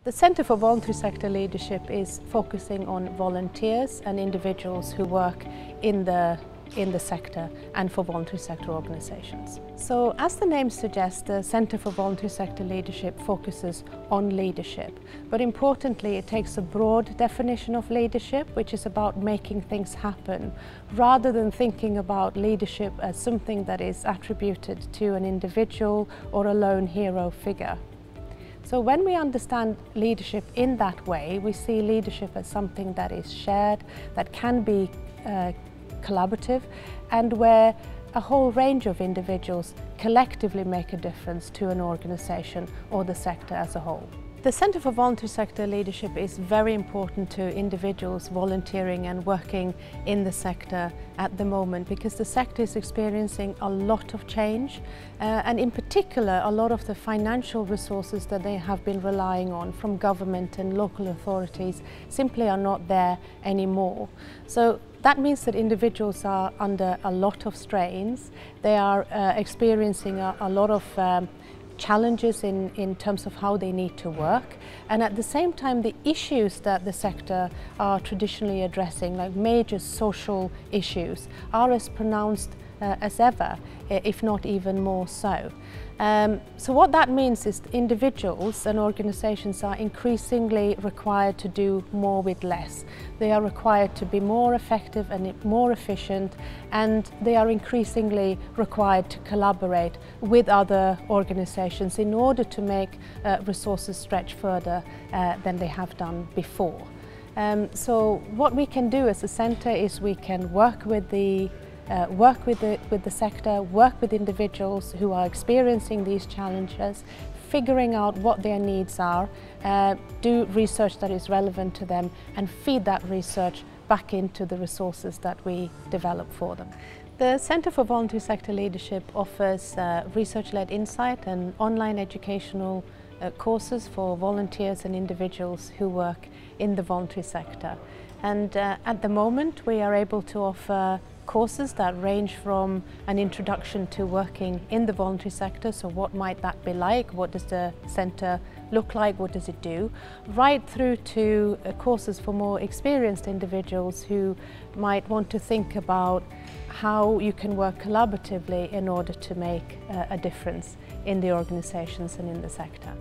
The Centre for Voluntary Sector Leadership is focusing on volunteers and individuals who work in the sector and for voluntary sector organisations. So as the name suggests, the Centre for Voluntary Sector Leadership focuses on leadership, but importantly it takes a broad definition of leadership, which is about making things happen, rather than thinking about leadership as something that is attributed to an individual or a lone hero figure. So when we understand leadership in that way, we see leadership as something that is shared, that can be collaborative, and where a whole range of individuals collectively make a difference to an organisation or the sector as a whole. The Centre for Voluntary Sector Leadership is very important to individuals volunteering and working in the sector at the moment, because the sector is experiencing a lot of change and in particular a lot of the financial resources that they have been relying on from government and local authorities simply are not there anymore. So that means that individuals are under a lot of strains. They are experiencing a lot of challenges in terms of how they need to work, and at the same time the issues that the sector are traditionally addressing, like major social issues, are as pronounced as ever, if not even more so. So what that means is individuals and organisations are increasingly required to do more with less. They are required to be more effective and more efficient, and they are increasingly required to collaborate with other organisations in order to make resources stretch further than they have done before. So what we can do as a centre is we can work with the sector, work with individuals who are experiencing these challenges, figuring out what their needs are, do research that is relevant to them, and feed that research back into the resources that we develop for them. The Centre for Voluntary Sector Leadership offers research-led insight and online educational courses for volunteers and individuals who work in the voluntary sector. And at the moment we are able to offer courses that range from an introduction to working in the voluntary sector, so what might that be like, what does the centre look like, what does it do, right through to courses for more experienced individuals who might want to think about how you can work collaboratively in order to make a difference in the organisations and in the sector.